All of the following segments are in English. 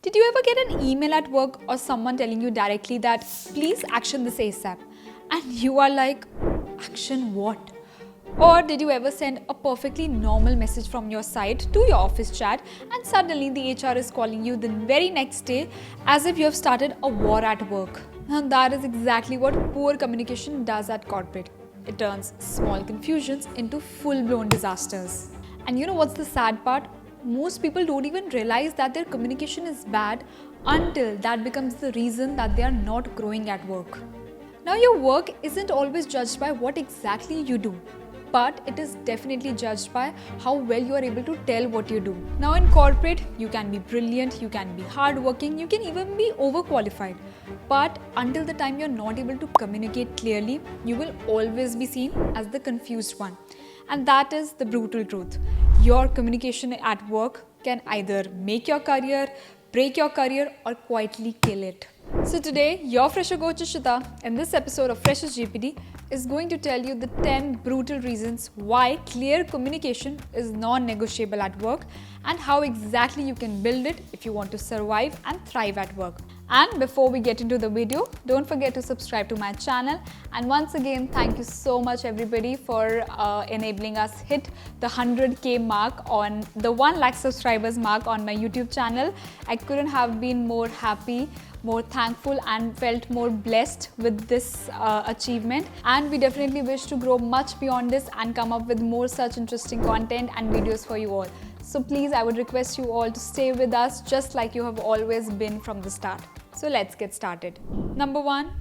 Did you ever get an email at work or someone telling you directly that please action this ASAP? And you are like, action what? Or did you ever send a perfectly normal message from your side to your office chat and suddenly the HR is calling you the very next day as if you have started a war at work? Now that is exactly what poor communication does at corporate. It turns small confusions into full-blown disasters. And you know what's the sad part? Most people don't even realize that their communication is bad until that becomes the reason that they are not growing at work. Now, your work isn't always judged by what exactly you do, but it is definitely judged by how well you are able to tell what you do. Now, in corporate, you can be brilliant, you can be hardworking, you can even be overqualified. But until the time you're not able to communicate clearly, you will always be seen as the confused one. And that is the brutal truth. Your communication at work can either make your career, break your career, or quietly kill it. So today, your fresher coach Ishita, in this episode of Freshers GPD, is going to tell you the 10 brutal reasons why clear communication is non-negotiable at work and how exactly you can build it if you want to survive and thrive at work. And before we get into the video, don't forget to subscribe to my channel. And once again, thank you so much everybody for enabling us hit the 100k mark on the 1 lakh subscribers mark on my YouTube channel. I couldn't have been more happy, more thankful and felt more blessed with this achievement. And we definitely wish to grow much beyond this and come up with more such interesting content and videos for you all. So please, I would request you all to stay with us just like you have always been from the start. So let's get started. Number 1,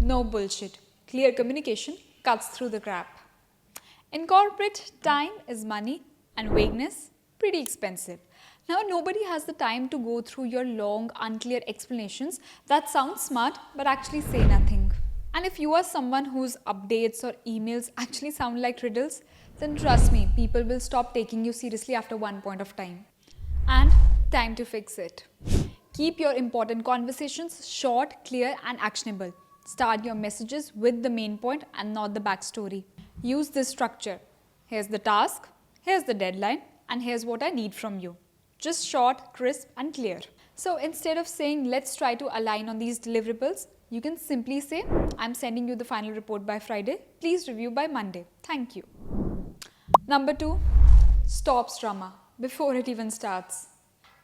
no bullshit. Clear communication cuts through the crap. In corporate, time is money and vagueness pretty expensive. Now, nobody has the time to go through your long, unclear explanations that sound smart but actually say nothing. And if you are someone whose updates or emails actually sound like riddles, then trust me, people will stop taking you seriously after one point of time. And time to fix it. Keep your important conversations short, clear and actionable. Start your messages with the main point and not the backstory. Use this structure. Here's the task, here's the deadline, and here's what I need from you. Just short, crisp and clear. So instead of saying let's try to align on these deliverables, you can simply say I'm sending you the final report by Friday. Please review by Monday. Thank you. Number 2, stops drama before it even starts.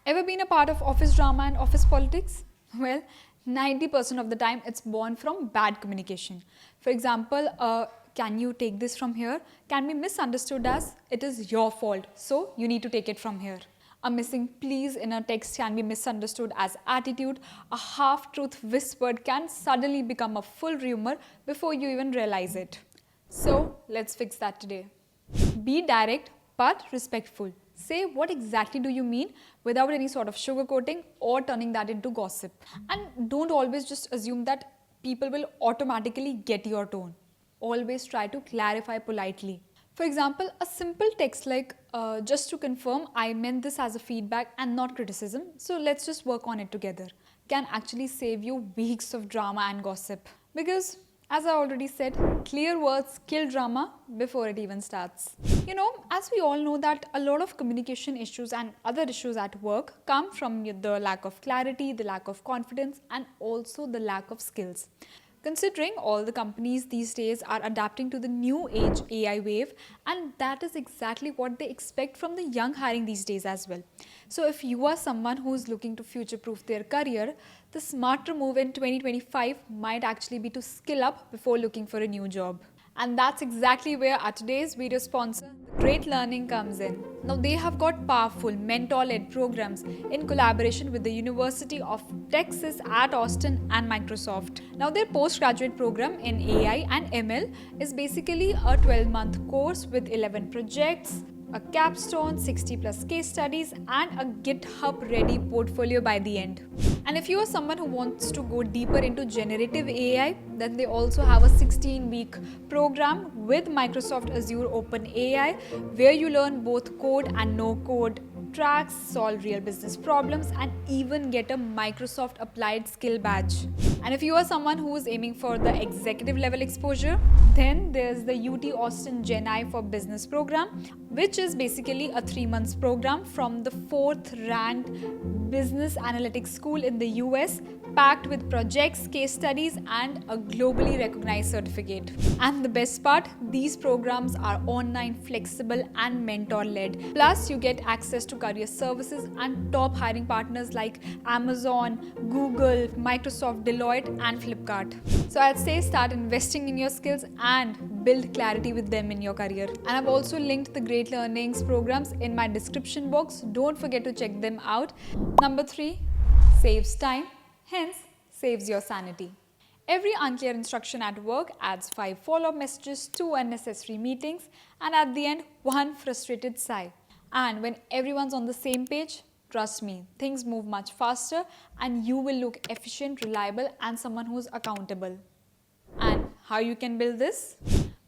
Ever been a part of office drama and office politics? Well, 90% of the time it's born from bad communication. For example, can you take this from here? Can be misunderstood as it is your fault, so you need to take it from here. A missing please in a text can be misunderstood as attitude. A half-truth whispered can suddenly become a full rumor before you even realize it. So let's fix that today. Be direct but respectful. Say what exactly do you mean without any sort of sugarcoating or turning that into gossip. And don't always just assume that people will automatically get your tone. Always try to clarify politely. For example, a simple text like, just to confirm, I meant this as a feedback and not criticism, so let's just work on it together, can actually save you weeks of drama and gossip. Because, as I already said, clear words kill drama before it even starts. You know, as we all know that a lot of communication issues and other issues at work come from the lack of clarity, the lack of confidence, and also the lack of skills. Considering all the companies these days are adapting to the new age AI wave, and that is exactly what they expect from the young hiring these days as well. So if you are someone who is looking to future-proof their career, the smarter move in 2025 might actually be to skill up before looking for a new job. And that's exactly where our today's video sponsor, Great Learning, comes in. Now they have got powerful mentor-led programs in collaboration with the University of Texas at Austin and Microsoft. Now their postgraduate program in AI and ML is basically a 12-month course with 11 projects, a capstone, 60 plus case studies and a GitHub ready portfolio by the end. And if you are someone who wants to go deeper into generative AI, then they also have a 16-week program with Microsoft Azure OpenAI where you learn both code and no code tracks, solve real business problems and even get a Microsoft Applied Skill badge. And if you are someone who is aiming for the executive level exposure, then there's the UT Austin Gen I for Business program which is basically a 3 months program from the 4th ranked business analytics school in the US, packed with projects, case studies, and a globally recognized certificate. And the best part, these programs are online, flexible, and mentor led. Plus, you get access to career services and top hiring partners like Amazon, Google, Microsoft, Deloitte, and Flipkart. So I'd say start investing in your skills and build clarity with them in your career. And I've also linked the Great Learnings programs in my description box. Don't forget to check them out. Number 3, saves time, hence saves your sanity. Every unclear instruction at work adds 5 follow-up messages, 2 unnecessary meetings, and at the end, 1 frustrated sigh. And when everyone's on the same page, trust me, things move much faster and you will look efficient, reliable, and someone who's accountable. And how you can build this?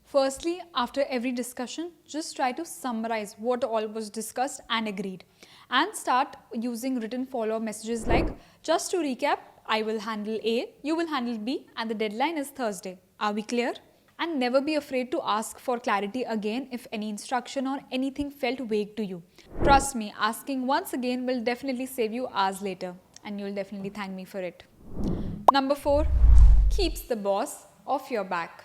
Firstly, after every discussion, just try to summarize what all was discussed and agreed. And start using written follow-up messages like, just to recap, I will handle A, you will handle B, and the deadline is Thursday. Are we clear? And never be afraid to ask for clarity again if any instruction or anything felt vague to you. Trust me, asking once again will definitely save you hours later, and you'll definitely thank me for it. Number 4, keeps the boss off your back.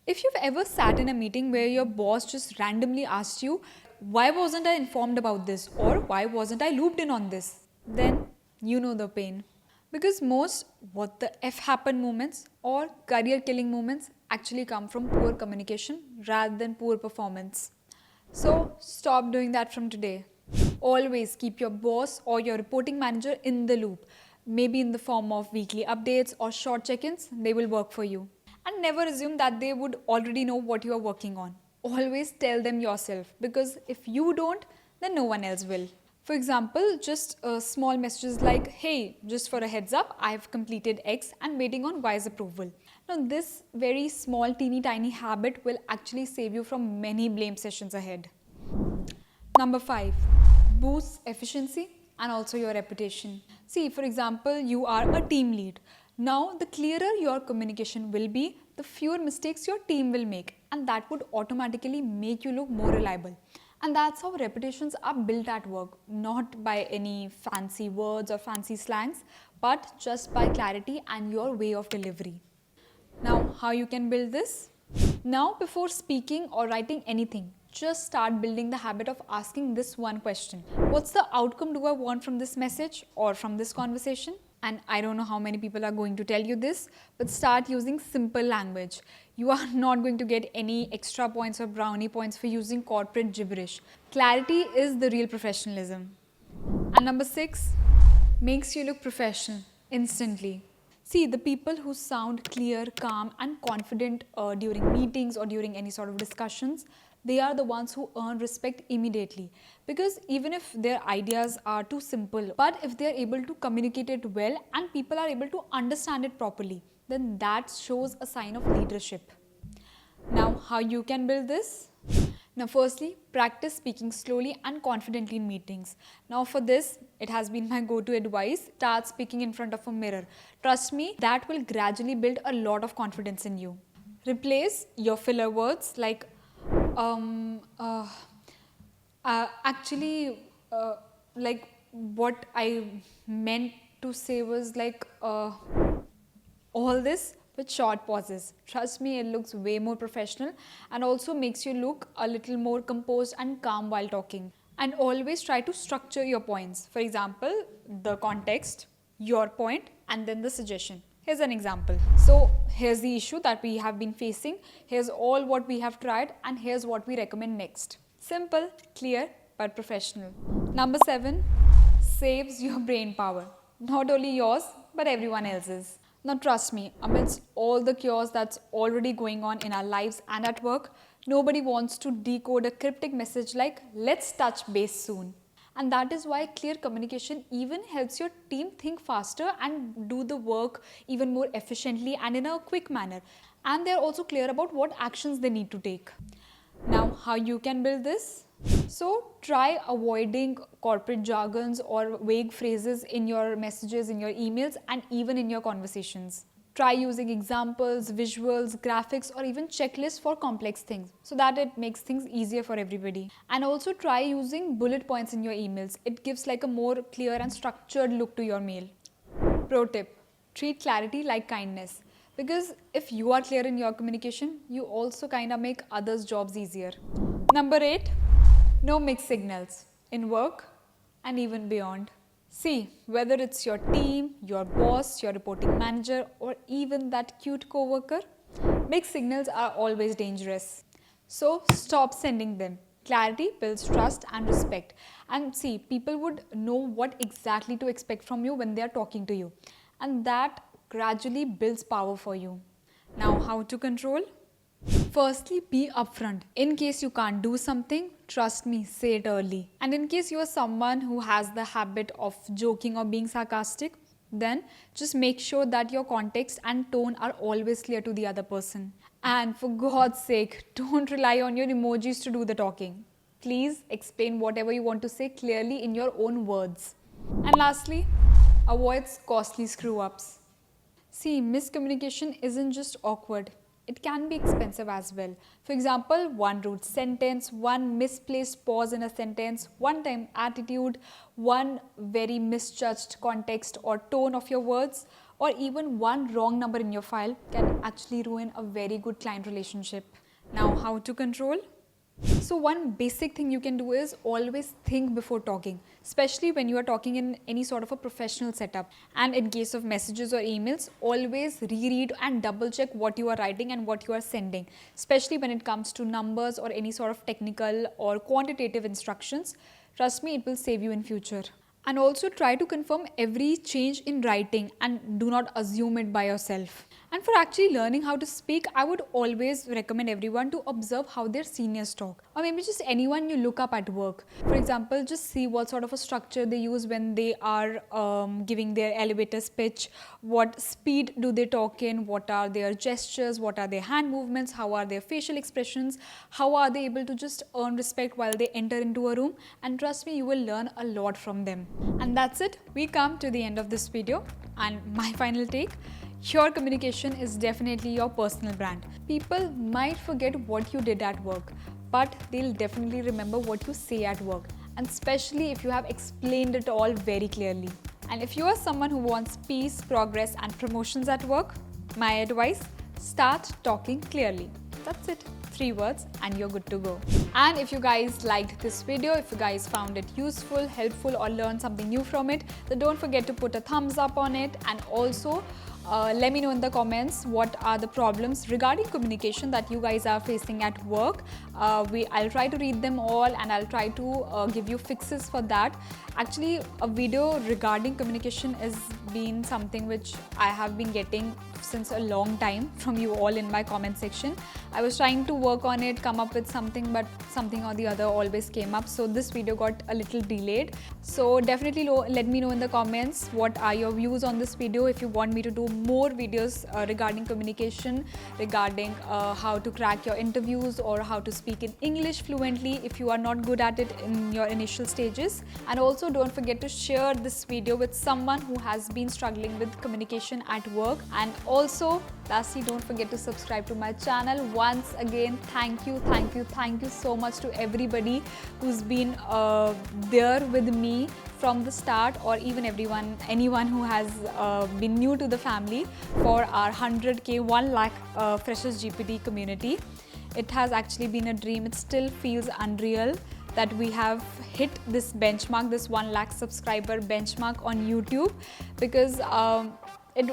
If you've ever sat in a meeting where your boss just randomly asked you, why wasn't I informed about this, or why wasn't I looped in on this? Then you know the pain. Because most what the F happened moments or career killing moments actually come from poor communication rather than poor performance. So stop doing that from today. Always keep your boss or your reporting manager in the loop. Maybe in the form of weekly updates or short check-ins, they will work for you. And never assume that they would already know what you are working on. Always tell them yourself, because if you don't, then no one else will. For example, just small messages like, hey, just for a heads up, I have completed X and waiting on Y's approval. Now, this very small, teeny tiny habit will actually save you from many blame sessions ahead. Number 5, boosts efficiency and also your reputation. See, for example, you are a team lead. Now, the clearer your communication will be, the fewer mistakes your team will make, and that would automatically make you look more reliable. And that's how reputations are built at work, not by any fancy words or fancy slangs, but just by clarity and your way of delivery. Now, how you can build this? Now, before speaking or writing anything, just start building the habit of asking this one question. What's the outcome do I want from this message or from this conversation? And I don't know how many people are going to tell you this, but start using simple language. You are not going to get any extra points or brownie points for using corporate gibberish. Clarity is the real professionalism. And number 6, makes you look professional instantly. See, the people who sound clear, calm, and confident during meetings or during any sort of discussions, they are the ones who earn respect immediately. Because even if their ideas are too simple, but if they are able to communicate it well and people are able to understand it properly, then that shows a sign of leadership. Now, how you can build this? Now, firstly, practice speaking slowly and confidently in meetings. Now, for this, it has been my go-to advice. Start speaking in front of a mirror. Trust me, that will gradually build a lot of confidence in you. Replace your filler words like like what I meant to say was like all this with short pauses. Trust me, it looks way more professional and also makes you look a little more composed and calm while talking. And always try to structure your points. For example, the context, your point, and then the suggestion. Here's an example. So here's the issue that we have been facing. Here's all what we have tried and here's what we recommend next. Simple, clear, but professional. Number 7, saves your brain power. Not only yours, but everyone else's. Now trust me, amidst all the chaos that's already going on in our lives and at work, nobody wants to decode a cryptic message like, let's touch base soon. And that is why clear communication even helps your team think faster and do the work even more efficiently and in a quick manner. And they're also clear about what actions they need to take. Now, how you can build this? So try avoiding corporate jargons or vague phrases in your messages, in your emails, and even in your conversations. Try using examples, visuals, graphics, or even checklists for complex things so that it makes things easier for everybody. And also try using bullet points in your emails. It gives like a more clear and structured look to your mail. Pro tip, treat clarity like kindness. Because if you are clear in your communication, you also kind of make others' jobs easier. Number 8, no mixed signals in work and even beyond. See, whether it's your team, your boss, your reporting manager, or even that cute coworker, mixed signals are always dangerous. So stop sending them. Clarity builds trust and respect. And see, people would know what exactly to expect from you when they are talking to you. And that gradually builds power for you. Now, how to control? Firstly, be upfront. In case you can't do something, trust me, say it early. And in case you are someone who has the habit of joking or being sarcastic, then just make sure that your context and tone are always clear to the other person. And for God's sake, don't rely on your emojis to do the talking. Please explain whatever you want to say clearly in your own words. And lastly, avoid costly screw-ups. See, miscommunication isn't just awkward. It can be expensive as well. For example, one rude sentence, one misplaced pause in a sentence, one-time attitude, one very misjudged context or tone of your words, or even one wrong number in your file can actually ruin a very good client relationship. Now, how to control? So one basic thing you can do is always think before talking, especially when you are talking in any sort of a professional setup. And in case of messages or emails, always reread and double check what you are writing and what you are sending, especially when it comes to numbers or any sort of technical or quantitative instructions. Trust me, it will save you in future. And also try to confirm every change in writing and do not assume it by yourself. And for actually learning how to speak, I would always recommend everyone to observe how their seniors talk, or maybe just anyone you look up at work. For example, just see what sort of a structure they use when they are giving their elevator speech, what speed do they talk in, what are their gestures, what are their hand movements, how are their facial expressions, how are they able to just earn respect while they enter into a room. And trust me, you will learn a lot from them. And that's it. We come to the end of this video, and my final take. Your communication is definitely your personal brand. People might forget what you did at work, but they'll definitely remember what you say at work, and especially if you have explained it all very clearly. And if you are someone who wants peace, progress, and promotions at work, my advice, start talking clearly. That's it. 3 words and you're good to go. And if you guys liked this video, if you guys found it useful, helpful, or learned something new from it, then don't forget to put a thumbs up on it, and also let me know in the comments what are the problems regarding communication that you guys are facing at work. I'll try to read them all, and I'll try to give you fixes for that. Actually, a video regarding communication has been something which I have been getting since a long time from you all in my comment section. I was trying to work on it, come up with something, but something or the other always came up, so this video got a little delayed. So definitely let me know in the comments what are your views on this video. If you want me to do more videos regarding communication, regarding how to crack your interviews, or how to speak in English fluently if you are not good at it in your initial stages. And also don't forget to share this video with someone who has been struggling with communication at work. And also lastly, don't forget to subscribe to my channel. Once again, thank you so much to everybody who's been there with me from the start, or even anyone who has been new to the family for our 100k 1 lakh freshers GPT community. It has actually been a dream. It still feels unreal that we have hit this benchmark, this 1 lakh subscriber benchmark on YouTube, because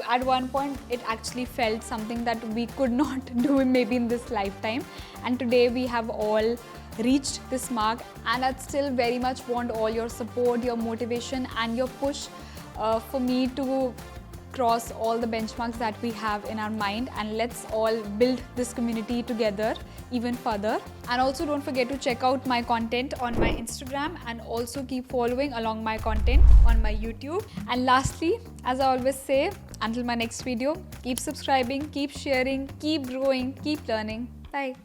at one point it actually felt something that we could not do maybe in this lifetime, and today we have all reached this mark. And I still very much want all your support, your motivation, and your push for me to cross all the benchmarks that we have in our mind, and let's all build this community together even further. And also don't forget to check out my content on my Instagram, and also keep following along my content on my YouTube. And lastly, as I always say, until my next video, keep subscribing, keep sharing, keep growing, keep learning. Bye.